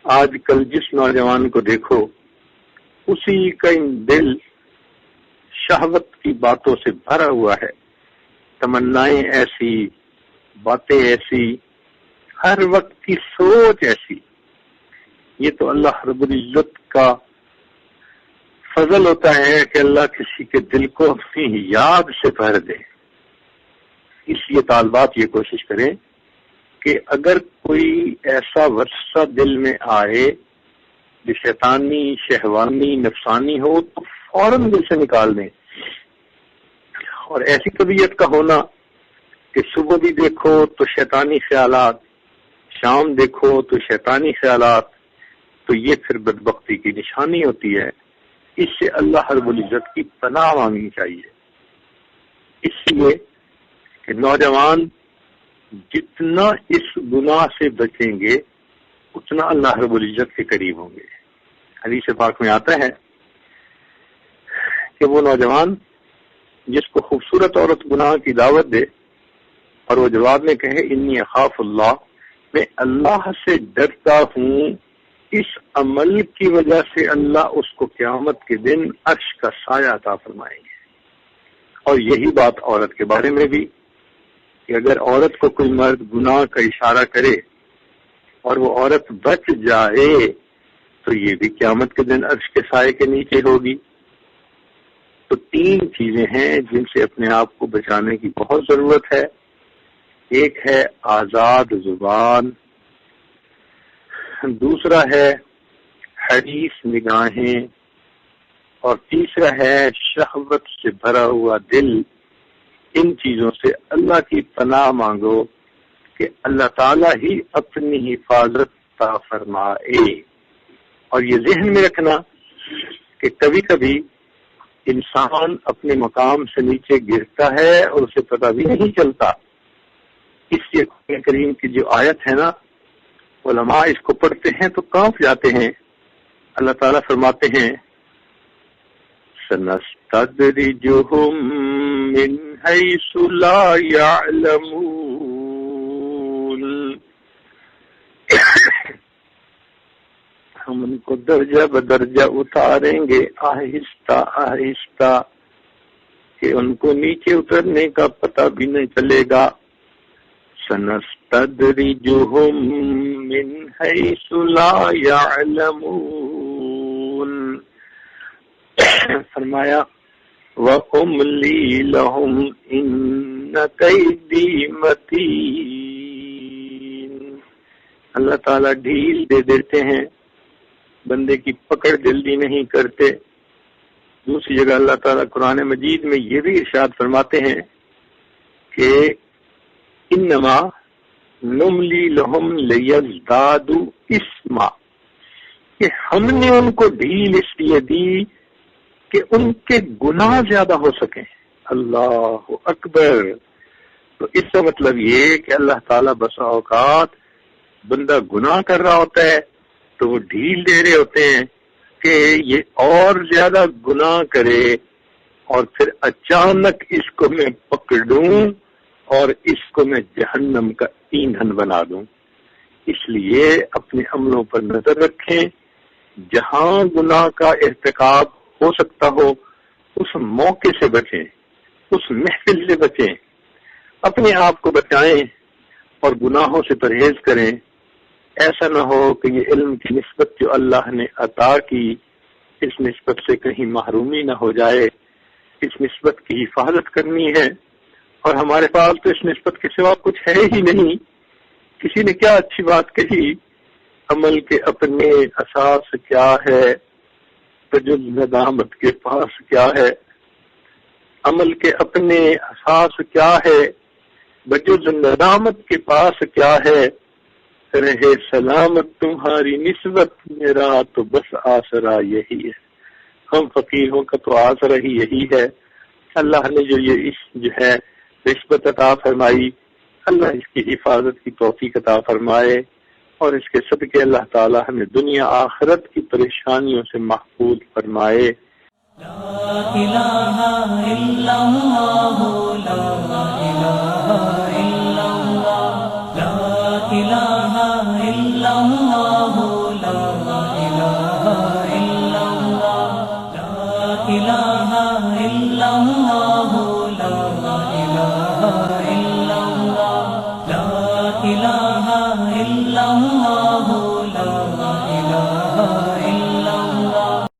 آج کل جس نوجوان کو دیکھو اسی کا دل شہوت کی باتوں سے بھرا ہوا ہے، تمنائیں ایسی، باتیں ایسی، ہر وقت کی سوچ ایسی۔ یہ تو اللہ رب العزت کا فضل ہوتا ہے کہ اللہ کسی کے دل کو اپنی یاد سے بھر دے۔ اس لیے طالبات یہ کوشش کریں کہ اگر کوئی ایسا ورثہ دل میں آئے جو شیطانی، شہوانی، نفسانی ہو تو فوراً دل سے نکال دیں۔ اور ایسی طبیعت کا ہونا کہ صبح بھی دیکھو تو شیطانی خیالات، شام دیکھو تو شیطانی خیالات، تو یہ پھر بدبختی کی نشانی ہوتی ہے۔ اس سے اللہ رب العزت کی پناہ مانگنی چاہیے۔ اس لیے کہ نوجوان جتنا اس گناہ سے بچیں گے اتنا اللہ رب العزت کے قریب ہوں گے۔ حدیث پاک میں آتا ہے کہ وہ نوجوان جس کو خوبصورت عورت گناہ کی دعوت دے اور وہ جواب میں کہے انی اخاف اللہ، میں اللہ سے ڈرتا ہوں، اس عمل کی وجہ سے اللہ اس کو قیامت کے دن عرش کا سایہ عطا فرمائیں گے۔ اور یہی بات عورت کے بارے میں بھی کہ اگر عورت کو کوئی مرد گناہ کا اشارہ کرے اور وہ عورت بچ جائے تو یہ بھی قیامت کے دن عرش کے سائے کے نیچے ہوگی۔ تو تین چیزیں ہیں جن سے اپنے آپ کو بچانے کی بہت ضرورت ہے۔ ایک ہے آزاد زبان، دوسرا ہے حریص نگاہیں، اور تیسرا ہے شہوت سے بھرا ہوا دل۔ ان چیزوں سے اللہ کی پناہ مانگو کہ اللہ تعالیٰ ہی اپنی حفاظت عطا فرمائے۔ اور یہ ذہن میں رکھنا کہ کبھی کبھی انسان اپنے مقام سے نیچے گرتا ہے اور اسے پتہ بھی نہیں چلتا۔ اس لیے قرآن کریم کی جو آیت ہے نا، علماء اس کو پڑھتے ہیں تو کانپ جاتے ہیں۔ اللہ تعالیٰ فرماتے ہیں سَنَسْتَدْرِجُهُم مِّنْ حَيْثُ لَا يَعْلَمُونَ، ہم ان کو درجہ بدرجہ اتاریں گے آہستہ آہستہ کہ ان کو نیچے اترنے کا پتہ بھی نہیں چلے گا۔ سَنَسْتَدْرِجُهُم مِّنْ حَيْثُ لَا يَعْلَمُونَ، فرمایا وَأُمْلِي لَهُمْ إِنَّ كَيْدِي مَتِينٌ۔ اللہ تعالیٰ ڈھیل دے دیتے ہیں، بندے کی پکڑ جلدی نہیں کرتے۔ دوسری جگہ اللہ تعالیٰ قرآن مجید میں یہ بھی ارشاد فرماتے ہیں کہ انما نملی لہم لیزدادوا اسما، کہ ہم نے ان کو ڈھیل اس لیے دی کہ ان کے گناہ زیادہ ہو سکیں۔ اللہ اکبر۔ تو اس کا مطلب یہ کہ اللہ تعالیٰ بسا اوقات بندہ گناہ کر رہا ہوتا ہے تو وہ ڈھیل دے رہے ہوتے ہیں کہ یہ اور زیادہ گناہ کرے، اور پھر اچانک اس کو میں پکڑوں اور اس کو میں جہنم کا ایندھن بنا دوں۔ اس لیے اپنے عملوں پر نظر رکھیں، جہاں گناہ کا ارتکاب ہو سکتا ہو اس موقع سے بچیں، اس محفل سے بچیں، اپنے آپ کو بچائیں اور گناہوں سے پرہیز کریں۔ ایسا نہ ہو کہ یہ علم کی نسبت جو اللہ نے عطا کی اس نسبت سے کہیں محرومی نہ ہو جائے۔ اس نسبت کی حفاظت کرنی ہے، اور ہمارے پاس تو اس نسبت کے سوا کچھ ہے ہی نہیں۔ کسی نے کیا اچھی بات کہی، عمل کے اپنے اساس کیا ہے بجز ندامت کے پاس کیا ہے۔ عمل کے اپنے اساس کیا ہے بجز ندامت کے پاس کیا ہے، رہے سلامت تمہاری نسبت، میرا تو بس آسرا یہی ہے۔ ہم فقیروں کا تو آسرا ہی یہی ہے۔ اللہ نے جو یہ جو ہے نسبت عطا فرمائی، اللہ اس کی حفاظت کی توفیق عطا فرمائے، اور اس کے صدقے اللہ تعالی ہمیں دنیا آخرت کی پریشانیوں سے محفوظ فرمائے۔ لا الہ الا اللہ، لا الہ الا اللہ، لا الہ الا اللہ، لا الہ الا اللہ لا الہ الا اللہ لا الہ الا اللہ